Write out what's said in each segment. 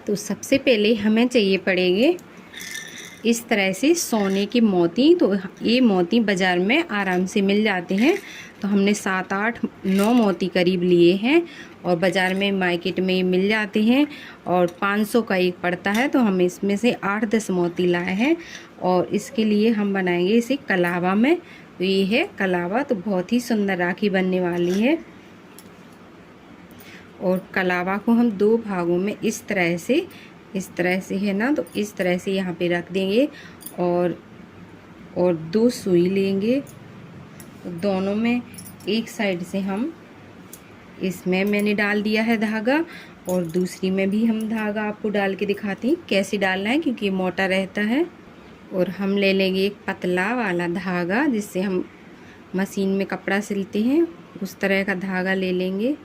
तो सबसे पहले हमें चाहिए पड़ेंगे इस तरह से सोने की मोती। तो ये मोती बाज़ार में आराम से मिल जाते हैं। तो हमने 7, 8, 9 मोती करीब लिए हैं और बाज़ार में मार्केट में मिल जाते हैं और 500 का एक पड़ता है। तो हम इसमें से 8-10 मोती लाए हैं और इसके लिए हम बनाएंगे इसे कलावा में। तो ये है कलावा, तो बहुत ही सुंदर राखी बनने वाली है। और कलावा को हम 2 भागों में इस तरह से है ना, तो इस तरह से यहाँ पे रख देंगे और 2 सुई लेंगे। तो दोनों में एक साइड से हम इसमें मैंने डाल दिया है धागा और दूसरी में भी हम धागा आपको डाल के दिखाती हैं कैसे डालना है, क्योंकि मोटा रहता है। और हम ले लेंगे एक पतला वाला धागा जिससे हम मशीन में कपड़ा सिलते हैं, उस तरह का धागा ले लेंगे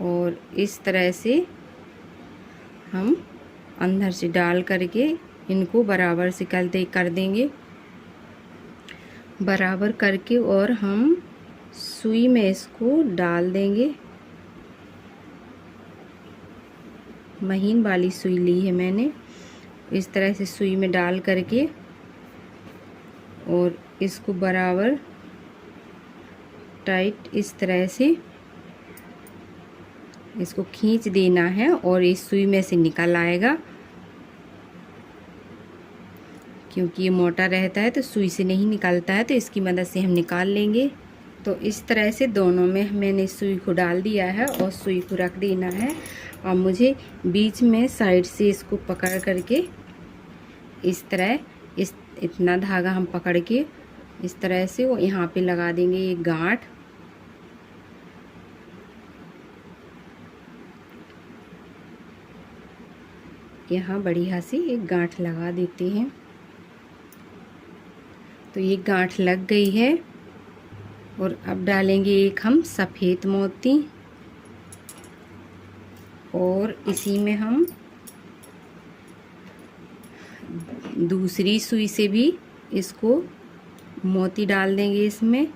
और इस तरह से हम अंदर से डाल करके इनको बराबर से कर देंगे बराबर करके, और हम सुई में इसको डाल देंगे। महीन वाली सुई ली है मैंने। इस तरह से सुई में डाल करके और इसको बराबर टाइट इस तरह से इसको खींच देना है और इस सुई में से निकल आएगा। क्योंकि ये मोटा रहता है तो सुई से नहीं निकलता है, तो इसकी मदद से हम निकाल लेंगे। तो इस तरह से दोनों में मैंने सुई को डाल दिया है और सुई को रख देना है। और मुझे बीच में साइड से इसको पकड़ करके इस तरह इतना धागा हम पकड़ के इस तरह से वो यहाँ पे लगा देंगे एक गांठ। यहाँ बढ़िया से एक गांठ लगा देते हैं। तो ये गांठ लग गई है और अब डालेंगे एक हम सफ़ेद मोती और इसी में हम दूसरी सुई से भी इसको मोती डाल देंगे इसमें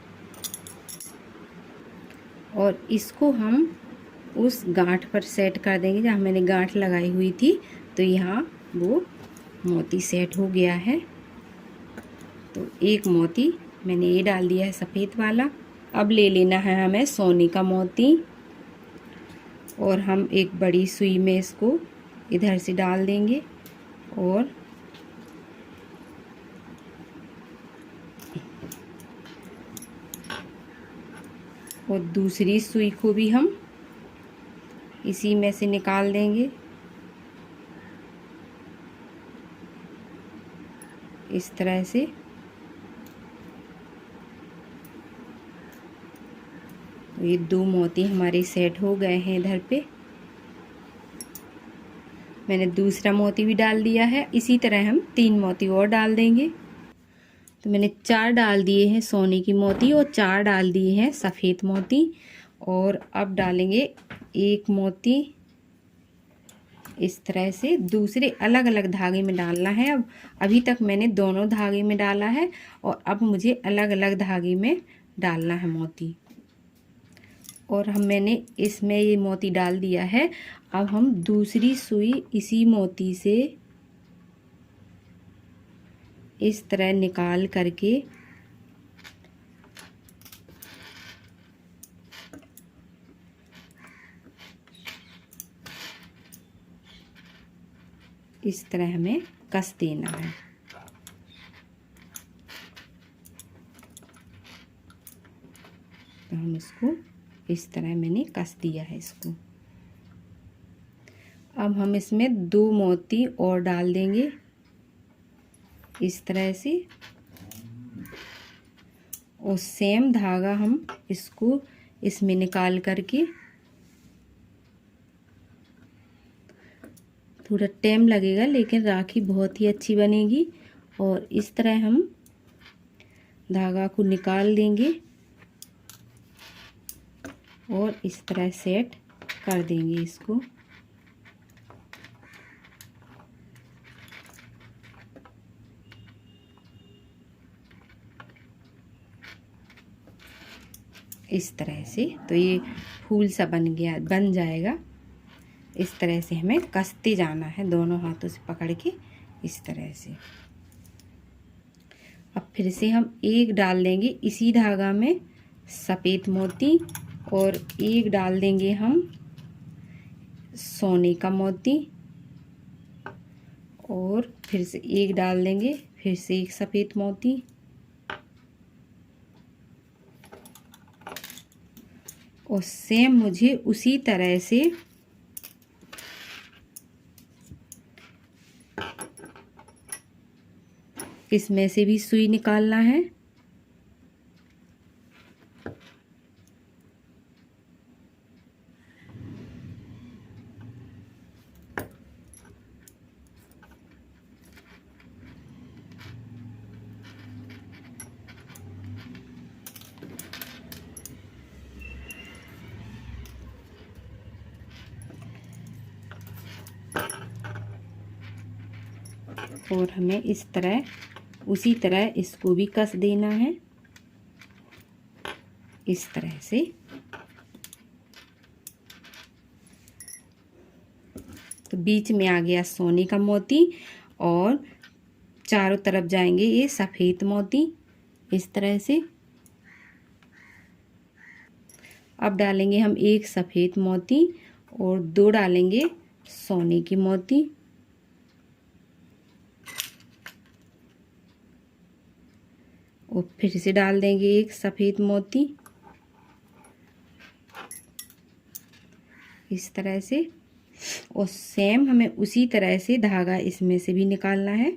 और इसको हम उस गांठ पर सेट कर देंगे जहाँ मैंने गांठ लगाई हुई थी। तो यहाँ वो मोती सेट हो गया है। तो एक मोती मैंने ये डाल दिया है सफ़ेद वाला। अब ले लेना है हमें सोने का मोती और हम एक बड़ी सुई में इसको इधर से डाल देंगे और दूसरी सुई को भी हम इसी में से निकाल देंगे इस तरह से। ये 2 मोती हमारे सेट हो गए हैं। इधर पे मैंने दूसरा मोती भी डाल दिया है। इसी तरह हम 3 मोती और डाल देंगे। तो मैंने 4 डाल दिए हैं सोने की मोती और 4 डाल दिए हैं सफ़ेद मोती। और अब डालेंगे एक मोती इस तरह से दूसरे अलग अलग धागे में डालना है। अब अभी तक मैंने दोनों धागे में डाला है और अब मुझे अलग अलग धागे में डालना है मोती। और मैंने इसमें ये मोती डाल दिया है। अब हम दूसरी सुई इसी मोती से इस तरह निकाल करके इस तरह हमें कस देना है। तो हम इसको इस तरह मैंने कस दिया है इसको। अब हम इसमें 2 मोती और डाल देंगे इस तरह से और सेम धागा हम इसको इसमें निकाल करके थोड़ा टाइम लगेगा लेकिन राखी बहुत ही अच्छी बनेगी। और इस तरह हम धागा को निकाल देंगे और इस तरह सेट कर देंगे इसको। इस तरह से तो ये फूल सा बन जाएगा। इस तरह से हमें कसते जाना है, दोनों हाथों से पकड़ के इस तरह से। अब फिर से हम एक डाल देंगे इसी धागा में सफ़ेद मोती, और एक डाल देंगे हम सोने का मोती, और फिर से एक डाल देंगे फिर से एक सफ़ेद मोती, और सेम मुझे उसी तरह से इसमें से भी सुई निकालना है। और हमें इस तरह उसी तरह इसको भी कस देना है इस तरह से। तो बीच में आ गया सोने का मोती, और चारों तरफ जाएंगे ये सफ़ेद मोती इस तरह से। अब डालेंगे हम एक सफ़ेद मोती और दो डालेंगे सोने की मोती, और फिर से डाल देंगे एक सफ़ेद मोती इस तरह से। और सेम हमें उसी तरह से धागा इसमें से भी निकालना है।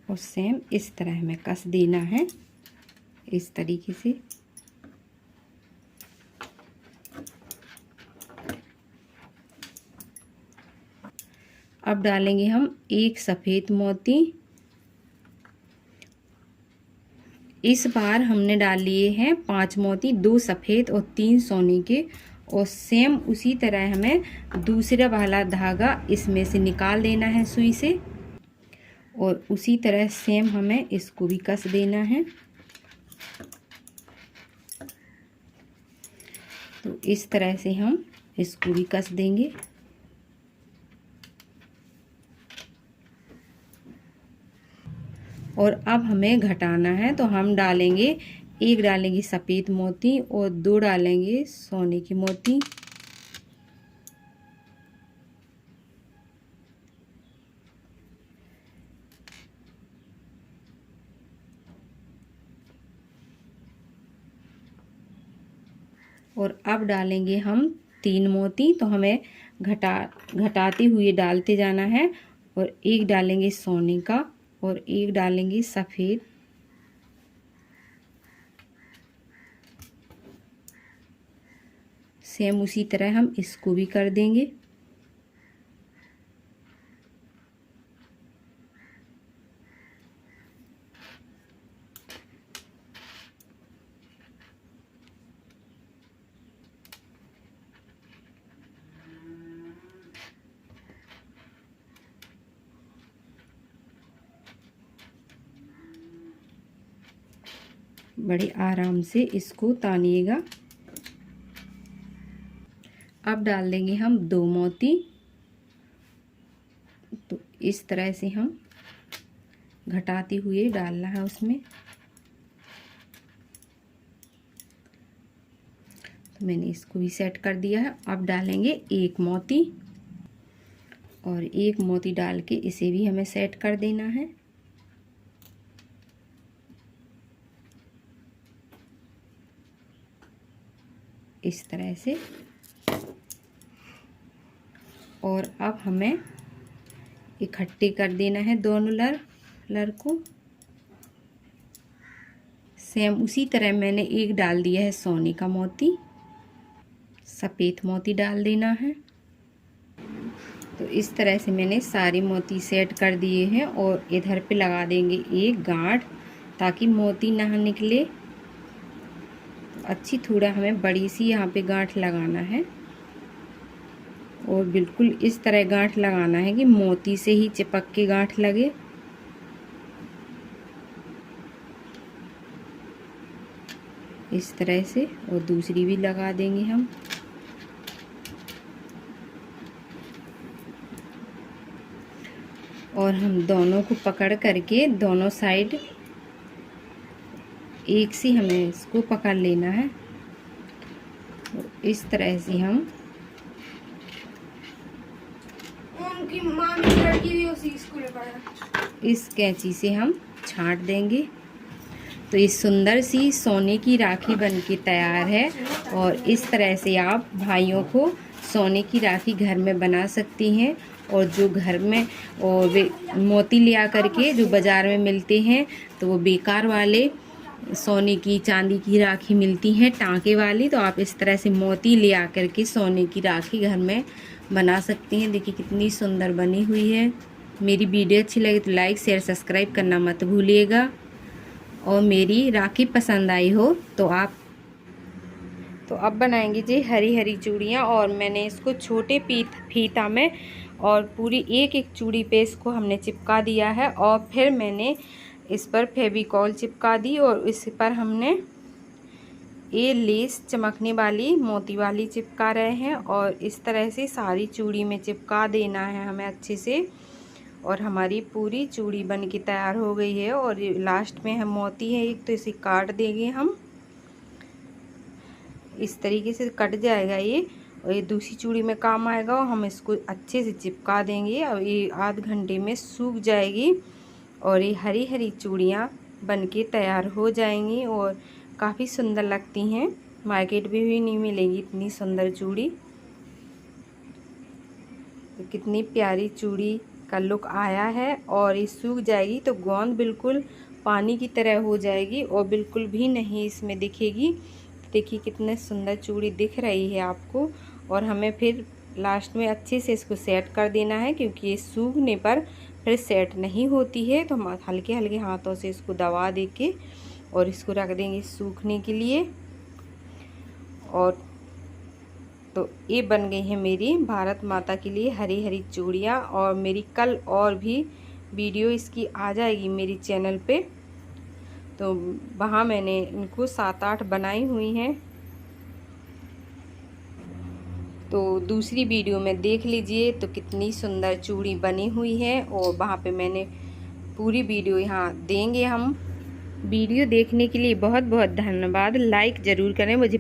और सेम इस तरह हमें कस देना है इस तरीके से। अब डालेंगे हम एक सफ़ेद मोती। इस बार हमने डाल लिए हैं 5 मोती, 2 सफ़ेद और 3 सोने के। और सेम उसी तरह हमें दूसरा वाला धागा इसमें से निकाल देना है सुई से, और उसी तरह सेम हमें इसको भी कस देना है। तो इस तरह से हम इसको भी कस देंगे। और अब हमें घटाना है, तो हम डालेंगे एक डालेंगे सफ़ेद मोती और 2 डालेंगे सोने की मोती। और अब डालेंगे हम 3 मोती। तो हमें घटाते हुए डालते जाना है। और एक डालेंगे सोने का और एक डालेंगे सफ़ेद। सेम उसी तरह हम इसको भी कर देंगे। बड़े आराम से इसको तानिएगा। अब डाल देंगे हम 2 मोती। तो इस तरह से हम घटाते हुए डालना है उसमें। तो मैंने इसको भी सेट कर दिया है। अब डालेंगे एक मोती, और एक मोती डाल के इसे भी हमें सेट कर देना है। इस तरह से। और अब हमें इकट्ठे कर देना है दोनों लर को। सेम उसी तरह मैंने एक डाल दिया है सोने का मोती, सफ़ेद मोती डाल देना है। तो इस तरह से मैंने सारे मोती सेट कर दिए हैं। और इधर पे लगा देंगे एक गांठ, ताकि मोती ना निकले। अच्छी थोड़ा हमें बड़ी सी यहाँ पे गांठ लगाना है। और बिल्कुल इस तरह गांठ लगाना है कि मोती से ही चिपक के गांठ लगे। इस तरह से, और दूसरी भी लगा देंगे हम। और हम दोनों को पकड़ करके दोनों साइड एक सी हमें इसको पकड़ लेना है। और इस तरह से हम इस कैंची से हम छांट देंगे। तो ये सुंदर सी सोने की राखी बनके तैयार है। और इस तरह से आप भाइयों को सोने की राखी घर में बना सकती हैं। और जो घर में और वे मोती लिया करके जो बाज़ार में मिलते हैं तो वो बेकार वाले सोने की चांदी की राखी मिलती हैं टाँके वाली। तो आप इस तरह से मोती लिया करके सोने की राखी घर में बना सकती हैं। देखिए कितनी सुंदर बनी हुई है। मेरी वीडियो अच्छी लगे तो लाइक शेयर सब्सक्राइब करना मत भूलिएगा। और मेरी राखी पसंद आई हो तो आप तो अब बनाएंगे जी हरी हरी चूड़ियाँ। और मैंने इसको छोटे फीता में और पूरी एक एक चूड़ी पे इसको हमने चिपका दिया है। और फिर मैंने इस पर फेविकॉल चिपका दी और इस पर हमने ये लेस चमकने वाली मोती वाली चिपका रहे हैं। और इस तरह से सारी चूड़ी में चिपका देना है हमें अच्छे से। और हमारी पूरी चूड़ी बन के तैयार हो गई है। और लास्ट में हम मोती है एक, तो इसे काट देंगे हम। इस तरीके से कट जाएगा ये, और ये दूसरी चूड़ी में काम आएगा। और हम इसको अच्छे से चिपका देंगे और ये आध घंटे में सूख जाएगी। और ये हरी हरी चूड़ियाँ बनके तैयार हो जाएंगी और काफ़ी सुंदर लगती हैं। मार्केट में भी नहीं मिलेगी इतनी सुंदर चूड़ी। तो कितनी प्यारी चूड़ी का लुक आया है। और ये सूख जाएगी तो गोंद बिल्कुल पानी की तरह हो जाएगी और बिल्कुल भी नहीं इसमें दिखेगी। देखिए कितने सुंदर चूड़ी दिख रही है आपको। और हमें फिर लास्ट में अच्छे से इसको सेट कर देना है, क्योंकि ये सूखने पर फिर सेट नहीं होती है। तो हम हल्के हल्के हाथों से इसको दबा दे के और इसको रख देंगे सूखने के लिए। और तो ये बन गई है मेरी भारत माता के लिए हरी हरी चूड़ियाँ। और मेरी कल और भी वीडियो इसकी आ जाएगी मेरी चैनल पे, तो वहाँ मैंने इनको 7-8 बनाई हुई हैं। तो दूसरी वीडियो में देख लीजिए तो कितनी सुंदर चूड़ी बनी हुई है। और वहाँ पे मैंने पूरी वीडियो यहाँ देंगे हम। वीडियो देखने के लिए बहुत बहुत धन्यवाद। लाइक ज़रूर करें। मुझे